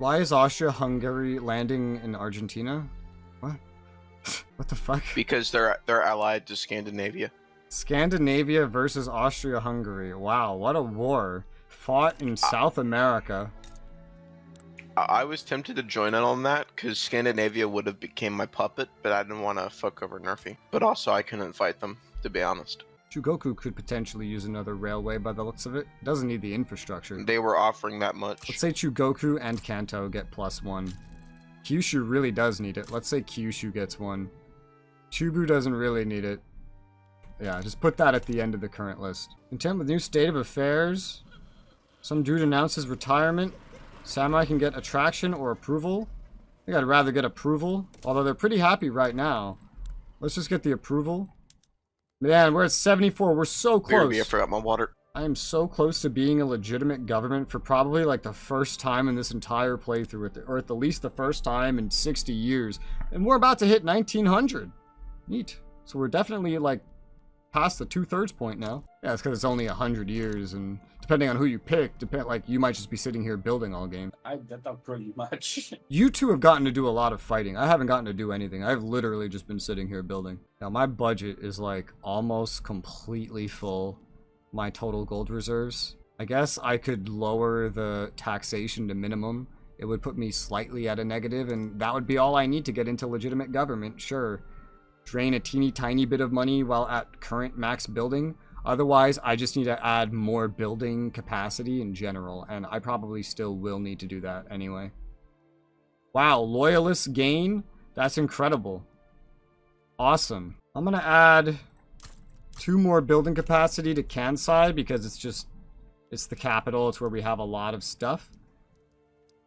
Why is Austria-Hungary landing in Argentina? What? What the fuck? Because they're allied to Scandinavia. Scandinavia versus Austria-Hungary. Wow, what a war. Fought in South America. I was tempted to join in on that because Scandinavia would have became my puppet, but I didn't want to fuck over Narfi. But also I couldn't fight them, to be honest. Chugoku could potentially use another railway by the looks of it. Doesn't need the infrastructure. They were offering that much. Let's say Chugoku and Kanto get +1. Kyushu really does need it. Let's say Kyushu gets 1. Chubu doesn't really need it. Yeah, just put that at the end of the current list. Content with new state of affairs. Some dude announces retirement. Samurai can get attraction or approval. I think I'd rather get approval, although they're pretty happy right now. Let's just get the approval. Man, we're at 74. We're so close. I forgot my water. I am so close to being a legitimate government for probably like the first time in this entire playthrough, or at the least the first time in 60 years. And we're about to hit 1900. Neat. So we're definitely like past the 2/3 point now. Yeah, it's because it's only 100 years, and depending on who you pick, like you might just be sitting here building all game. That's not pretty much. You two have gotten to do a lot of fighting. I haven't gotten to do anything. I've literally just been sitting here building. Now my budget is like almost completely full. My total gold reserves. I guess I could lower the taxation to minimum. It would put me slightly at a negative, and that would be all I need to get into legitimate government, sure. Drain a teeny tiny bit of money while at current max building. Otherwise, I just need to add more building capacity in general, and I probably still will need to do that anyway. Wow, loyalist gain? That's incredible. Awesome. I'm gonna add 2 more building capacity to Kansai because it's the capital. It's where we have a lot of stuff.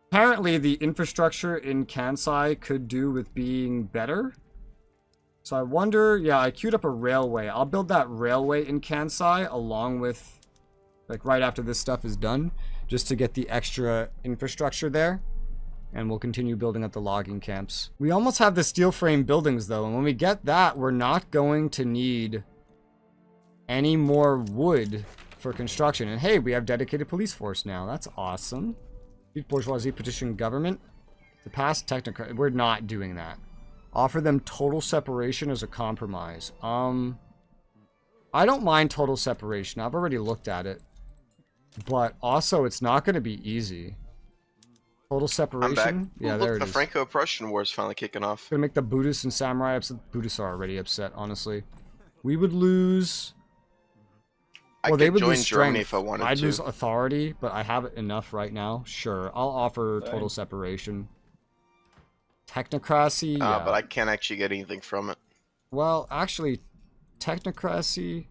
Apparently, the infrastructure in Kansai could do with being better. So I wonder, yeah, I queued up a railway. I'll build that railway in Kansai along with, like, right after this stuff is done, just to get the extra infrastructure there. And we'll continue building at the logging camps. We almost have the steel frame buildings, though, and when we get that, we're not going to need any more wood for construction. And hey, we have dedicated police force now. That's awesome. Bourgeoisie petition government to pass technocrat. We're not doing that. Offer them total separation as a compromise. I don't mind total separation. I've already looked at it. But also, it's not going to be easy. Total separation? I'm back. Yeah, Ooh, there look, it the is. Franco-Prussian War is finally kicking off. Gonna make the Buddhists and samurai upset. Buddhists are already upset, honestly. We would lose... Well, they would join lose Germany strength. if I wanted I'd to. lose authority, but I have enough right now. Sure, I'll offer total separation. Technocracy, yeah. But I can't actually get anything from it. Well, actually, technocracy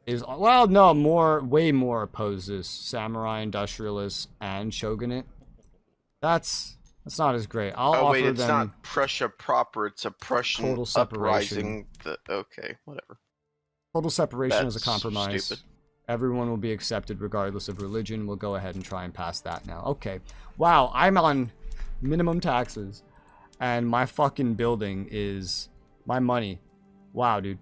is... Well, no, way more opposes samurai, industrialists, and shogunate. That's not as great. I'll offer wait, it's them not Prussia proper. It's a Prussian total separation. uprising. Okay, whatever. Total separation That's is a compromise. stupid. Everyone will be accepted regardless of religion. We'll go ahead and try and pass that now. Okay. Wow, I'm on minimum taxes. And my fucking building is my money. Wow, dude.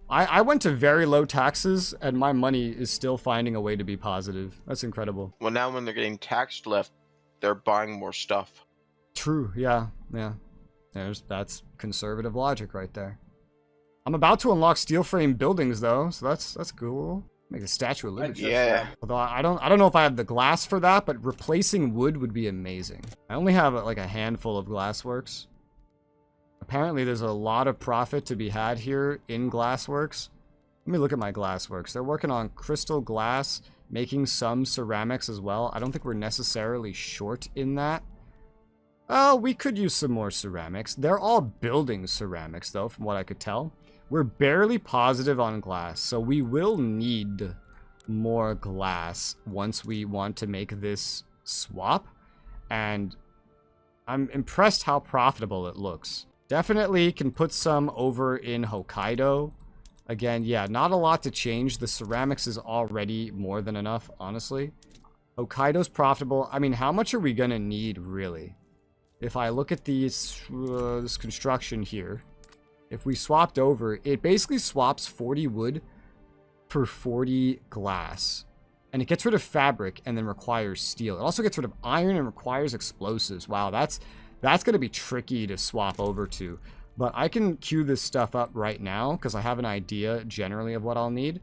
I went to very low taxes, and my money is still finding a way to be positive. That's incredible. Well, now when they're getting taxed left, they're buying more stuff. True, yeah. That's conservative logic right there. I'm about to unlock steel frame buildings though, so that's cool. Make a Statue of Liberty. Yeah. Although I don't know if I have the glass for that, but replacing wood would be amazing. I only have like a handful of glassworks. Apparently there's a lot of profit to be had here in glassworks. Let me look at my glassworks. They're working on crystal glass, making some ceramics as well. I don't think we're necessarily short in that. Oh, we could use some more ceramics. They're all building ceramics though, from what I could tell. We're barely positive on glass, so we will need more glass once we want to make this swap. And I'm impressed how profitable it looks. Definitely can put some over in Hokkaido. Again, yeah, not a lot to change. The ceramics is already more than enough, honestly. Hokkaido's profitable. I mean, how much are we gonna need, really? If I look at this construction here, if we swapped over, it basically swaps 40 wood for 40 glass. And it gets rid of fabric and then requires steel. It also gets rid of iron and requires explosives. Wow, that's going to be tricky to swap over to. But I can queue this stuff up right now because I have an idea generally of what I'll need.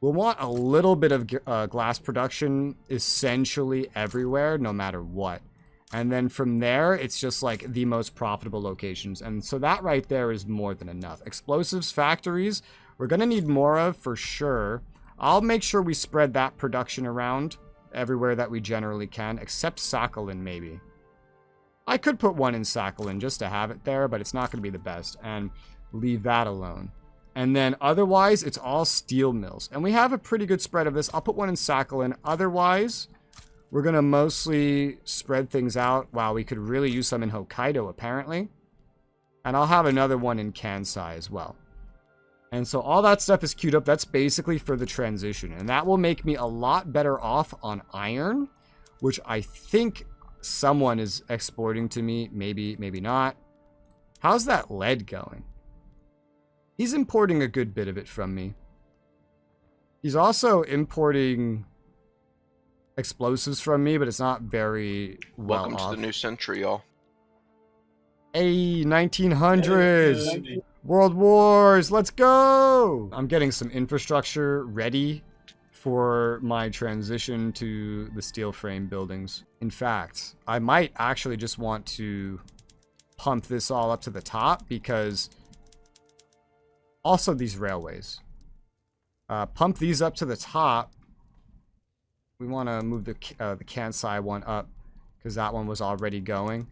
We'll want a little bit of glass production essentially everywhere, no matter what. And then from there, it's just like the most profitable locations. And so that right there is more than enough. Explosives factories, we're going to need more of for sure. I'll make sure we spread that production around everywhere that we generally can, except Sakhalin maybe. I could put one in Sakhalin just to have it there, but it's not going to be the best. And leave that alone. And then otherwise, it's all steel mills. And we have a pretty good spread of this. I'll put one in Sakhalin. Otherwise, we're going to mostly spread things out. Wow, we could really use some in Hokkaido, apparently. And I'll have another one in Kansai as well. And so all that stuff is queued up. That's basically for the transition. And that will make me a lot better off on iron, which I think someone is exporting to me. Maybe, maybe not. How's that lead going? He's importing a good bit of it from me. He's also importing explosives from me, but it's not very well Welcome off. to the new century, y'all. Hey, 1900s! World Wars, let's go! I'm getting some infrastructure ready for my transition to the steel frame buildings. In fact, I might actually just want to pump this all up to the top because also these railways. Pump these up to the top. We want to move the Kansai one up because that one was already going.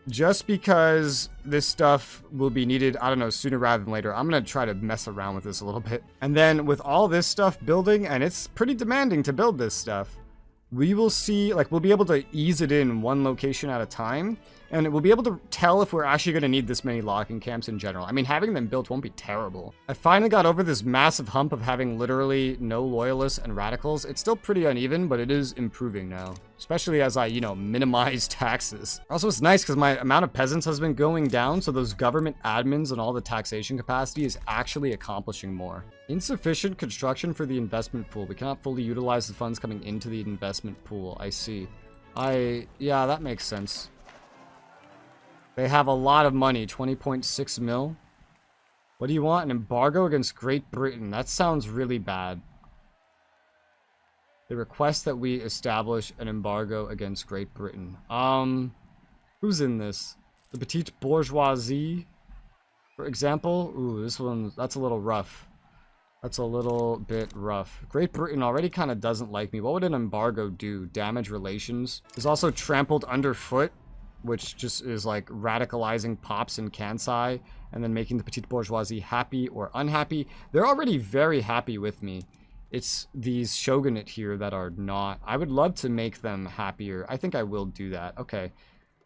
Just because this stuff will be needed, I don't know, sooner rather than later. I'm going to try to mess around with this a little bit. And then with all this stuff building, and it's pretty demanding to build this stuff, we will see, like, we'll be able to ease it in one location at a time. And we'll be able to tell if we're actually going to need this many logging camps in general. I mean, having them built won't be terrible. I finally got over this massive hump of having literally no loyalists and radicals. It's still pretty uneven, but it is improving now. Especially as I, minimize taxes. Also, it's nice because my amount of peasants has been going down, so those government admins and all the taxation capacity is actually accomplishing more. Insufficient construction for the investment pool. We cannot fully utilize the funds coming into the investment pool. I see. Yeah, that makes sense. They have a lot of money, 20.6 mil. What do you want? An embargo against Great Britain. That sounds really bad. They request that we establish an embargo against Great Britain. Who's in this? The petite bourgeoisie, for example. Ooh, this one, that's a little rough. That's a little bit rough. Great Britain already kind of doesn't like me. What would an embargo do? Damage relations. Is also trampled underfoot, which just is like radicalizing pops in Kansai and then making the petite bourgeoisie happy or unhappy. They're already very happy with me. It's these shogunate here that are not. I would love to make them happier. I think I will do that. Okay.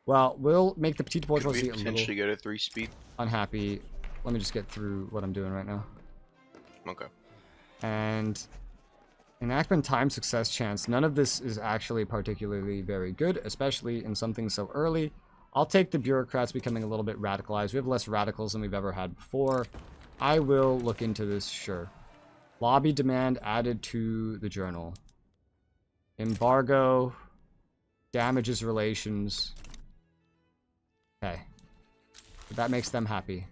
Well, we'll make the petite bourgeoisie Could we potentially go to 3-speed? unhappy. Let me just get through what I'm doing right now. Okay. And enactment time success chance. None of this is actually particularly very good, especially in something so early. I'll take the bureaucrats becoming a little bit radicalized. We have less radicals than we've ever had before. I will look into this, sure. Lobby demand added to the journal. Embargo. Damages relations. Okay. That makes them happy.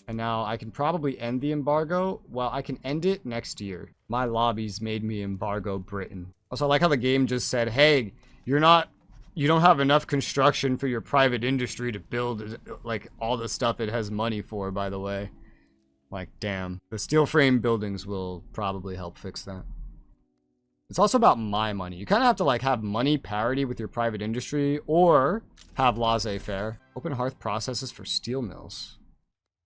And now I can probably end the embargo. Well, I can end it next year. My lobbies made me embargo Britain. Also, I like how the game just said, hey, you don't have enough construction for your private industry to build, like, all the stuff it has money for, by the way. Like, damn. The steel frame buildings will probably help fix that. It's also about my money. You kind of have to, like, have money parity with your private industry or have laissez-faire. Open hearth processes for steel mills.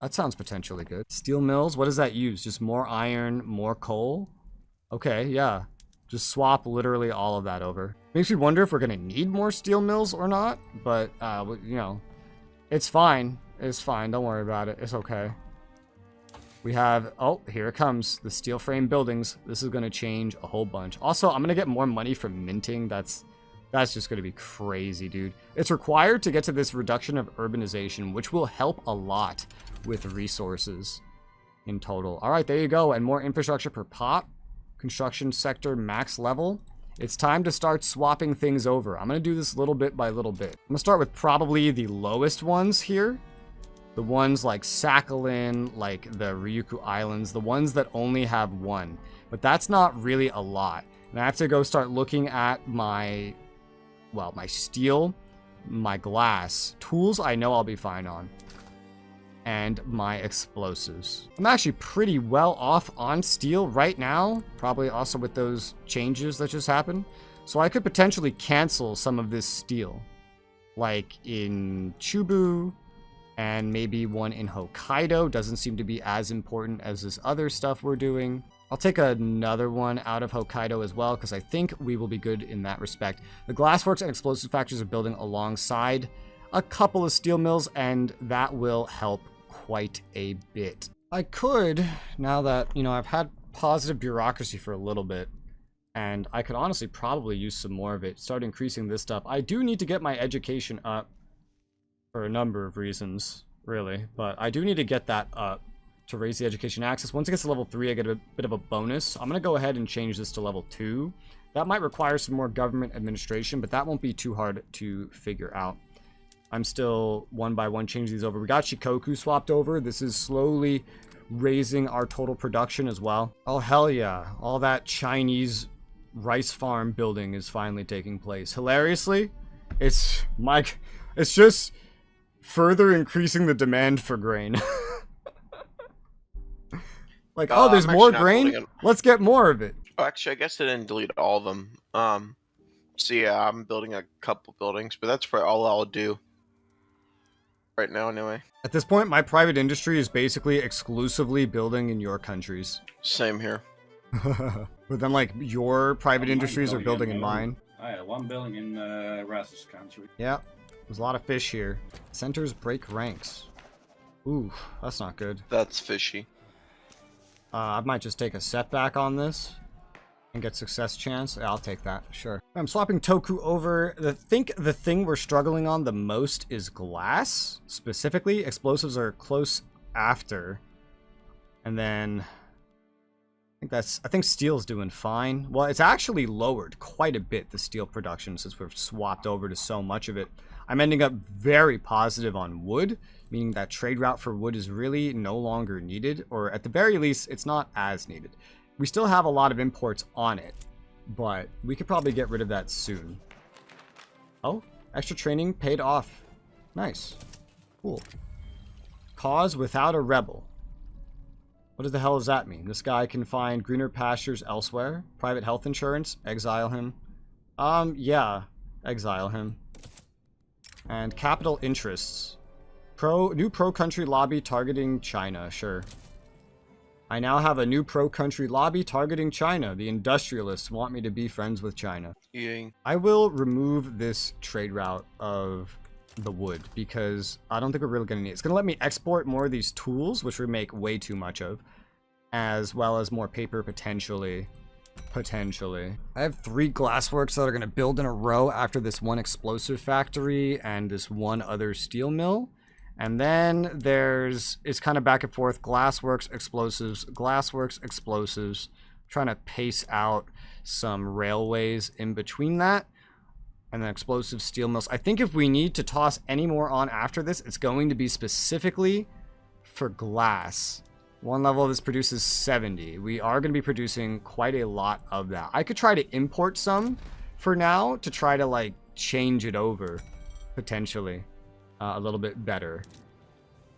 That sounds potentially good. Steel mills, what does that use? Just more iron, more coal? Okay, yeah. Just swap literally all of that over. Makes me wonder if we're gonna need more steel mills or not, but, it's fine. It's fine, don't worry about it. It's okay. We have, oh, here it comes. The steel frame buildings. This is gonna change a whole bunch. Also, I'm gonna get more money from minting. That's just gonna be crazy, dude. It's required to get to this reduction of urbanization, which will help a lot with resources in total. All right, there you go. And more infrastructure per pop. construction sector max level. It's time to start swapping things over. I'm going to do this little bit by little bit. I'm going to start with probably the lowest ones here. The ones like Sakhalin, like the Ryukyu Islands, the ones that only have one. But that's not really a lot. And I have to go start looking at my steel, my glass. Tools I know I'll be fine on. And my explosives. I'm actually pretty well off on steel right now. Probably also with those changes that just happened. So I could potentially cancel some of this steel. Like in Chubu. And maybe one in Hokkaido. Doesn't seem to be as important as this other stuff we're doing. I'll take another one out of Hokkaido as well, because I think we will be good in that respect. The glassworks and explosive factories are building alongside a couple of steel mills, and that will help quite a bit. I could, now that, I've had positive bureaucracy for a little bit, and I could honestly probably use some more of it, start increasing this stuff. I do need to get my education up. For a number of reasons, really. But I do need to get that up to raise the education access. Once it gets to level 3, I get a bit of a bonus. I'm going to go ahead and change this to level 2. That might require some more government administration, but that won't be too hard to figure out. I'm still one by one changing these over. We got Shikoku swapped over. This is slowly raising our total production as well. Oh, hell yeah. All that Chinese rice farm building is finally taking place. Hilariously, it's just further increasing the demand for grain. Like, oh, there's more grain? Let's get more of it. Oh, actually, I guess I didn't delete all of them. So yeah, I'm building a couple buildings, but that's probably all I'll do right now anyway. At this point, my private industry is basically exclusively building in your countries. Same here. But then, like, your private industries are building in mine. I had one building in Raz's country. Yeah. There's a lot of fish here. Centers break ranks. Ooh, that's not good. That's fishy. I might just take a setback on this and get success chance. Yeah, I'll take that, sure. I'm swapping Toku over. I think the thing we're struggling on the most is glass. Specifically, explosives are close after. And then I think steel's doing fine. Well, it's actually lowered quite a bit, the steel production, since we've swapped over to so much of it. I'm ending up very positive on wood, meaning that trade route for wood is really no longer needed, or at the very least, it's not as needed. We still have a lot of imports on it, but we could probably get rid of that soon. Oh, extra training paid off. Nice. Cool. Cause without a rebel. What the hell does that mean? This guy can find greener pastures elsewhere. Private health insurance. Exile him. Yeah. Exile him. And capital interests. New pro-country lobby targeting China. Sure. I now have a new pro-country lobby targeting China. The industrialists want me to be friends with China. Yay. I will remove this trade route of the wood because I don't think we're really going to need it. It's going to let me export more of these tools, which we make way too much of, as well as more paper potentially. I have 3 glassworks that are going to build in a row after this one explosive factory and this one other steel mill. And then it's kind of back and forth. Glassworks, explosives, glassworks, explosives. I'm trying to pace out some railways in between that. And then explosive steel mills. I think if we need to toss any more on after this, it's going to be specifically for glass. One level of this produces 70. We are going to be producing quite a lot of that. I could try to import some for now to try to, like, change it over, potentially, a little bit better.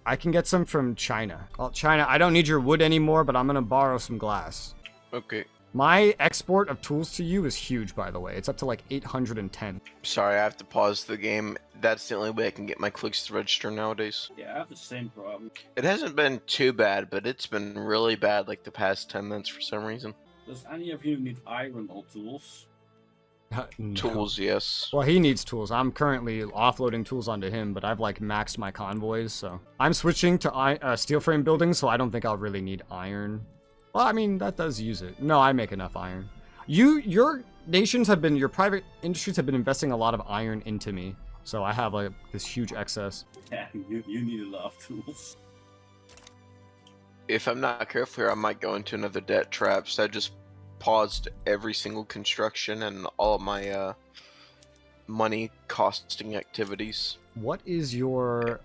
I can get some from China. Well, China, I don't need your wood anymore, but I'm going to borrow some glass. Okay. My export of tools to you is huge, by the way. It's up to, like, 810. Sorry, I have to pause the game. That's the only way I can get my clicks to register nowadays. Yeah, I have the same problem. It hasn't been too bad, but it's been really bad like the past 10 minutes for some reason. Does any of you need iron or tools? No. Tools, yes. Well, he needs tools. I'm currently offloading tools onto him, but I've, like, maxed my convoys, so. I'm switching to steel frame building, so I don't think I'll really need iron. Well, I mean, that does use it. No, I make enough iron. Your nations have been, your private industries have been investing a lot of iron into me. So I have, like, this huge excess. Yeah, you need a lot of tools. If I'm not careful here, I might go into another debt trap, so I just paused every single construction and all of my money costing activities. What is your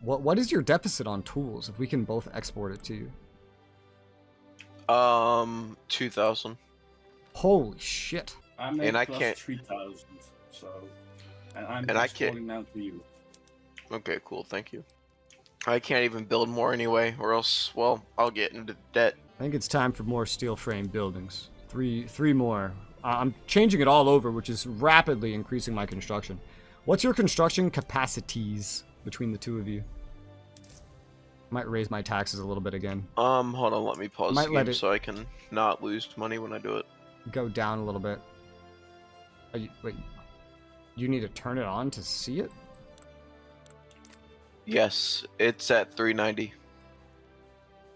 what is your deficit on tools? If we can both export it to you. 2,000. Holy shit! I'm at And I plus can't- 3,000, so... And I'm And I can't- exporting now to you. Okay, cool, thank you. I can't even build more anyway, or else, well, I'll get into debt. I think it's time for more steel frame buildings. Three more. I'm changing it all over, which is rapidly increasing my construction. What's your construction capacities between the two of you? Might raise my taxes a little bit again. Hold on, let me pause Might the let game it- so I can not lose money when I do it. Go down a little bit. Wait, you need to turn it on to see it? Yes, it's at 390.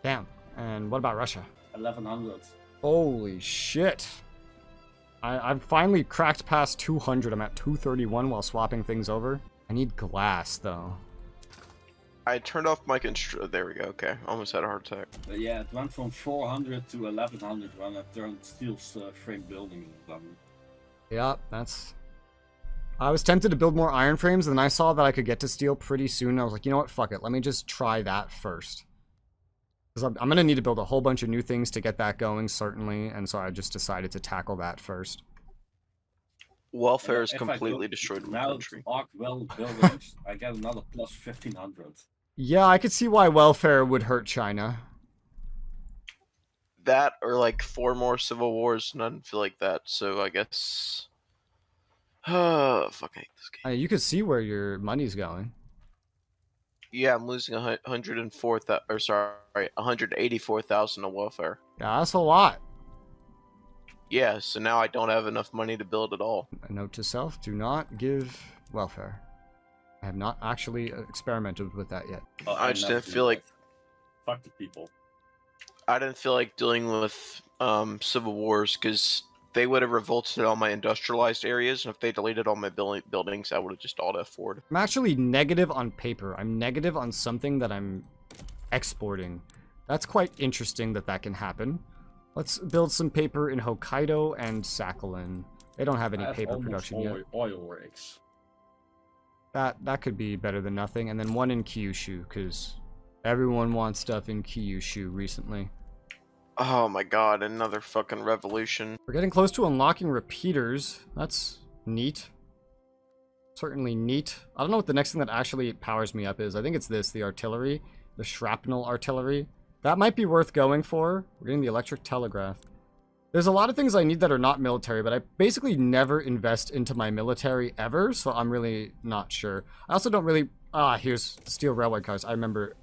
Damn. And what about Russia? 1,100. Holy shit. I've finally cracked past 200. I'm at 231 while swapping things over. I need glass, though. I turned off my there we go, okay. Almost had a heart attack. But yeah, it went from 400 to 1,100 when I turned steel frame building. Yeah, that's... I was tempted to build more iron frames, and then I saw that I could get to steel pretty soon. And I was like, you know what, fuck it. Let me just try that first. Because I'm going to need to build a whole bunch of new things to get that going, certainly. And so I just decided to tackle that first. Welfare is If I completely go destroyed in my now country. to arc weld buildings, I get another plus 1,500. Yeah, I could see why welfare would hurt China. That or like 4 more civil wars, and I didn't feel like that, so I guess... fuck, I hate this game. You could see where your money's going. Yeah, I'm losing 184,000 to welfare. Yeah, that's a lot. Yeah, so now I don't have enough money to build at all. A note to self, do not give welfare. I have not actually experimented with that yet. I just didn't feel like... Fuck the people. I didn't feel like dealing with civil wars, because they would have revolted all my industrialized areas, and if they deleted all my buildings, I would have just alt F4'd. I'm actually negative on paper. I'm negative on something that I'm exporting. That's quite interesting that that can happen. Let's build some paper in Hokkaido and Sakhalin. They don't have any paper production yet. Oil rigs. That could be better than nothing. And then one in Kyushu, because everyone wants stuff in Kyushu recently. Oh my god, another fucking revolution. We're getting close to unlocking repeaters. That's neat. Certainly neat. I don't know what the next thing that actually powers me up is. I think it's this, the artillery. The shrapnel artillery. That might be worth going for. We're getting the electric telegraph. There's a lot of things I need that are not military, but I basically never invest into my military ever, so I'm really not sure. I also don't really... here's steel railway cars. I remember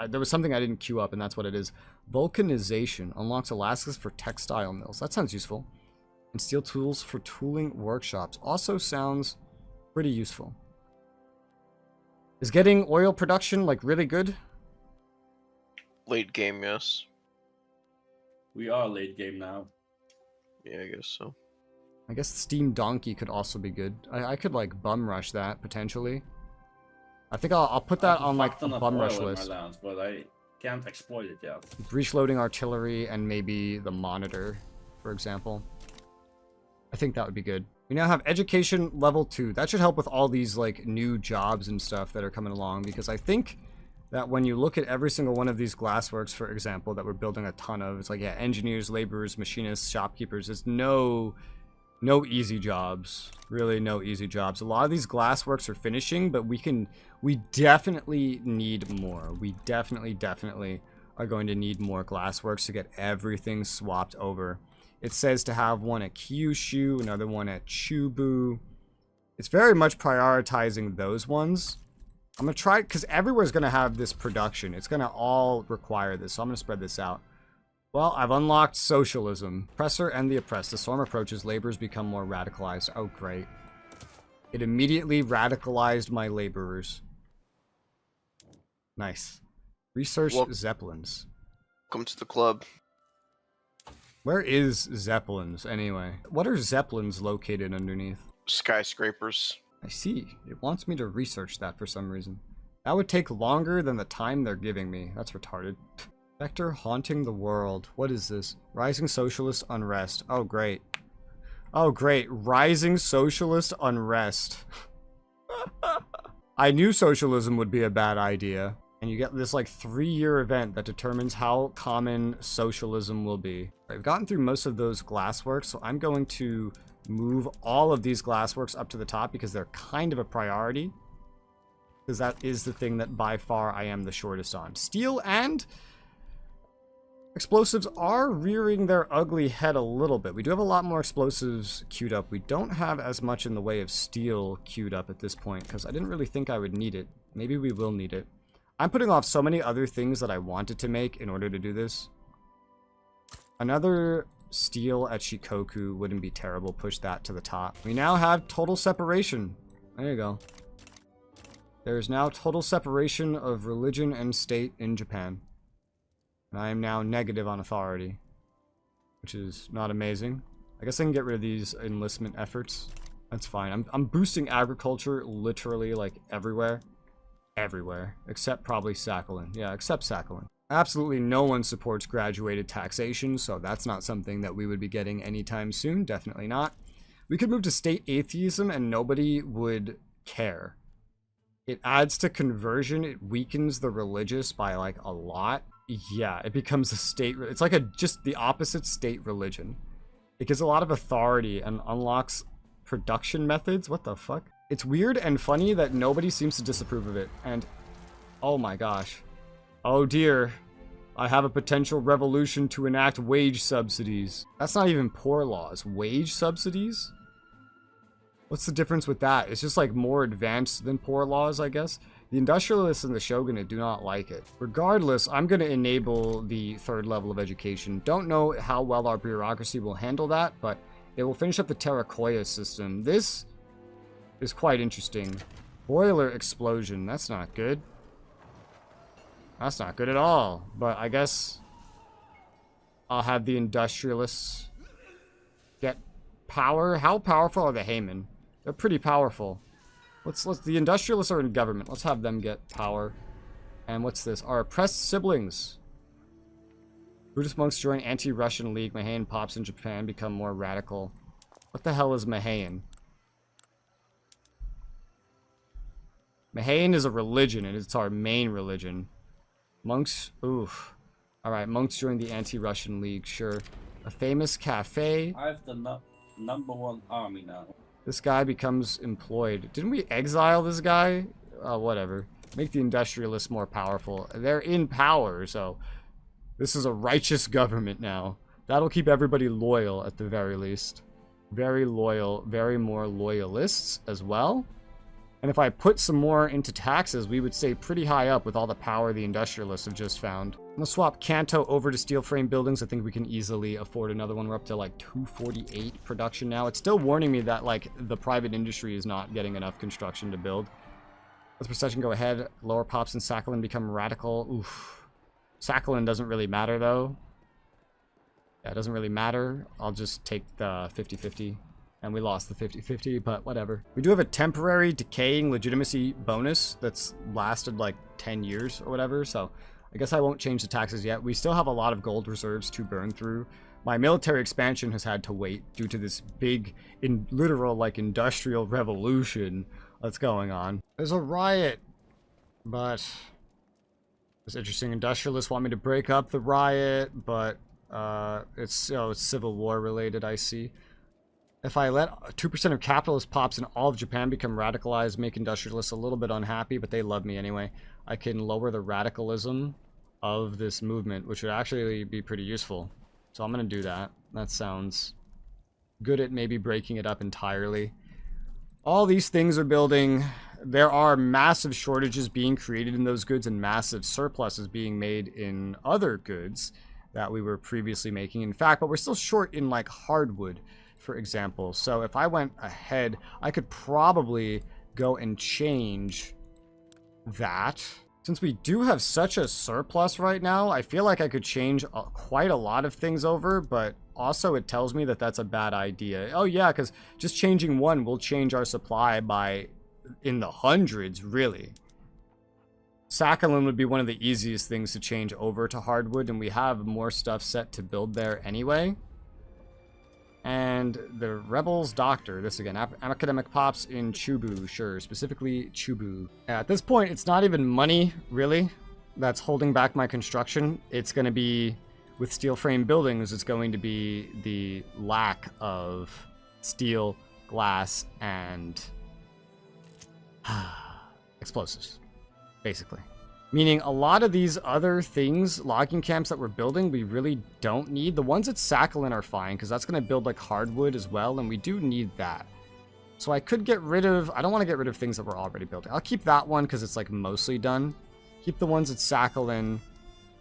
there was something I didn't queue up, and that's what it is. Vulcanization unlocks Alaska's for textile mills. That sounds useful. And steel tools for tooling workshops also sounds pretty useful. Is getting oil production, like, really good? Late game, yes. We are late game now. Yeah, I guess so. I guess Steam Donkey could also be good. I could, like, bum rush that, potentially. I think I'll put that on, like, a bum rush list. Lands, but I can't exploit it yet. Breach loading artillery and maybe the monitor, for example. I think that would be good. We now have education level 2. That should help with all these, like, new jobs and stuff that are coming along, because I think that when you look at every single one of these glassworks, for example, that we're building a ton of, it's like, yeah, engineers, laborers, machinists, shopkeepers. There's no easy jobs. Really no easy jobs. A lot of these glassworks are finishing, but we definitely need more. We definitely are going to need more glassworks to get everything swapped over. It says to have one at Kyushu, another one at Chubu. It's very much prioritizing those ones. I'm going to try, because everywhere's going to have this production. It's going to all require this, so I'm going to spread this out. Well, I've unlocked socialism. Oppressor and the oppressed. The storm approaches. Laborers become more radicalized. Oh, great. It immediately radicalized my laborers. Nice. Research Zeppelins. Welcome to the club. Where is Zeppelins, anyway? What are Zeppelins located underneath? Skyscrapers. I see. It wants me to research that for some reason. That would take longer than the time they're giving me. That's retarded. Vector haunting the world. What is this? Rising socialist unrest. Oh, great. Oh, great. Rising socialist unrest. I knew socialism would be a bad idea. And you get this like 3-year event that determines how common socialism will be. I've gotten through most of those glassworks, so I'm going to move all of these glassworks up to the top because they're kind of a priority. Because that is the thing that by far I am the shortest on. Steel and explosives are rearing their ugly head a little bit. We do have a lot more explosives queued up. We don't have as much in the way of steel queued up at this point because I didn't really think I would need it. Maybe we will need it. I'm putting off so many other things that I wanted to make in order to do this. Another steel at Shikoku wouldn't be terrible. Push that to the top. We now have total separation. There you go. There is now total separation of religion and state in Japan. And I am now negative on authority, which is not amazing. I guess I can get rid of these enlistment efforts. That's fine. I'm boosting agriculture literally like everywhere. Everywhere. Except probably Sakhalin. Yeah, except Sakhalin. Absolutely no one supports graduated taxation, so that's not something that we would be getting anytime soon. Definitely not. We could move to state atheism and nobody would care. It adds to conversion. It weakens the religious by like a lot. Yeah, it becomes a state. It's like just the opposite state religion. It gives a lot of authority and unlocks production methods. What the fuck? It's weird and funny that nobody seems to disapprove of it. And oh my gosh. Oh dear. I have a potential revolution to enact wage subsidies. That's not even poor laws. Wage subsidies? What's the difference with that? It's just like more advanced than poor laws, I guess. The industrialists and the shogunate do not like it. Regardless, I'm going to enable the 3rd level of education. Don't know how well our bureaucracy will handle that, but it will finish up the Terracotta system. This is quite interesting. Boiler explosion. That's not good. That's not good at all. But I guess I'll have the industrialists get power. How powerful are the Haymen? They're pretty powerful. Let's the industrialists are in government. Let's have them get power. And what's this? Our oppressed siblings. Buddhist monks join anti-Russian league. Mahayan pops in Japan become more radical. What the hell is Mahayan? Mahayan is a religion, and it's our main religion. Monks, oof. Alright, monks join the anti-Russian league, sure. A famous cafe. I have the #1 army now. This guy becomes employed. Didn't we exile this guy? Oh, whatever. Make the industrialists more powerful. They're in power, so this is a righteous government now. That'll keep everybody loyal at the very least. Very loyal, very more loyalists as well. And if I put some more into taxes, we would stay pretty high up with all the power the industrialists have just found. I'm gonna swap Kanto over to steel frame buildings. I think we can easily afford another one. We're up to like 248 production now. It's still warning me that like the private industry is not getting enough construction to build. Let's procession go ahead. Lower pops and Sakhalin become radical. Oof. Sakhalin doesn't really matter though. Yeah, it doesn't really matter. I'll just take the 50-50. And we lost the 50-50, but whatever. We do have a temporary decaying legitimacy bonus that's lasted like 10 years or whatever, so I guess I won't change the taxes yet. We still have a lot of gold reserves to burn through. My military expansion has had to wait due to this big, literal, like, industrial revolution that's going on. There's a riot, but it's interesting. Industrialists want me to break up the riot, but it's Civil War related, I see. If I let 2% of capitalist pops in all of Japan become radicalized, make industrialists a little bit unhappy, but they love me anyway, I can lower the radicalism of this movement, which would actually be pretty useful. So I'm going to do that. That sounds good at maybe breaking it up entirely. All these things are building. There are massive shortages being created in those goods and massive surpluses being made in other goods that we were previously making. In fact, but we're still short in like hardwood, for example. So if I went ahead, I could probably go and change that. Since we do have such a surplus right now, I feel like I could change quite a lot of things over, but also it tells me that that's a bad idea. Oh yeah, because just changing one will change our supply by in the hundreds, really. Sakhalin would be one of the easiest things to change over to hardwood, and we have more stuff set to build there anyway. And the Rebels Doctor, this again, academic pops in Chubu, sure, specifically Chubu. At this point, it's not even money, really, that's holding back my construction. It's going to be, with steel frame buildings, it's going to be the lack of steel, glass, and explosives, basically. Meaning a lot of these other things, logging camps that we're building, we really don't need. The ones at Sakhalin are fine, because that's going to build like hardwood as well, and we do need that. So I could get rid of, I don't want to get rid of things that we're already building. I'll keep that one because it's like mostly done. Keep the ones at Sakhalin,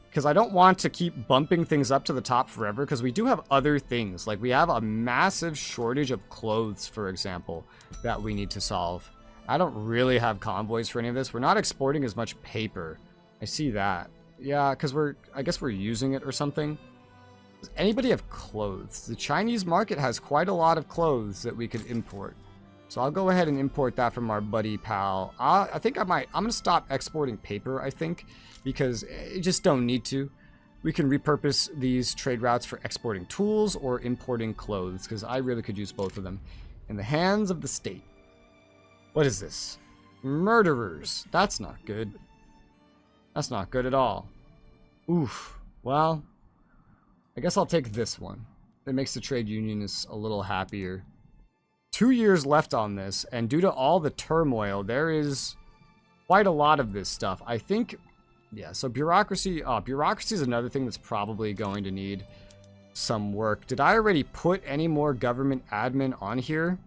because I don't want to keep bumping things up to the top forever, because we do have other things. Like we have a massive shortage of clothes, for example, that we need to solve. I don't really have convoys for any of this. We're not exporting as much paper. I see that. Yeah, because I guess we're using it or something. Does anybody have clothes? The Chinese market has quite a lot of clothes that we could import. So I'll go ahead and import that from our buddy pal. I think I'm going to stop exporting paper, I think, because I just don't need to. We can repurpose these trade routes for exporting tools or importing clothes, because I really could use both of them in the hands of the state. What is this? Murderers. That's not good. That's not good at all. Oof. Well, I guess I'll take this one. It makes the trade unionists a little happier. 2 years left on this, and due to all the turmoil, there is quite a lot of this stuff. I think, yeah, so bureaucracy. Bureaucracy is another thing that's probably going to need some work. Did I already put any more government admin on here?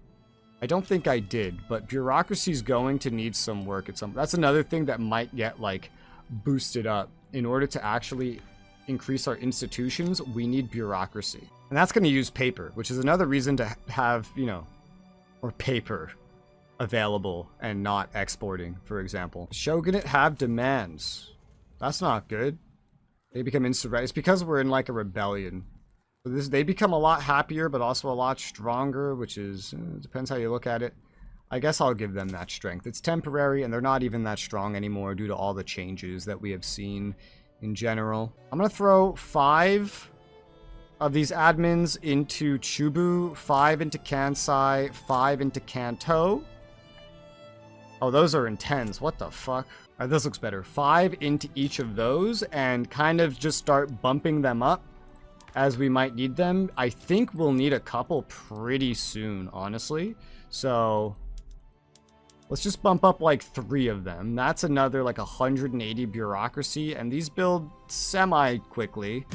I don't think I did, but bureaucracy is going to need some work at some. That's another thing that might get like boosted up. In order to actually increase our institutions, we need bureaucracy, and that's going to use paper, which is another reason to have, you know, or paper available and not exporting, for example. Shogunate have demands. That's not good. They become insurrect. It's because we're in like a rebellion. So they become a lot happier, but also a lot stronger, which is, depends how you look at it. I guess I'll give them that strength. It's temporary, and they're not even that strong anymore due to all the changes that we have seen in general. I'm going to throw 5 of these admins into Chubu, 5 into Kansai, 5 into Kanto. Oh, those are in 10s. What the fuck? All right, this looks better. 5 into each of those, and kind of just start bumping them up as we might need them. I think we'll need a couple pretty soon, honestly. So let's just bump up like 3 of them. That's another like 180 bureaucracy, and these build semi-quickly.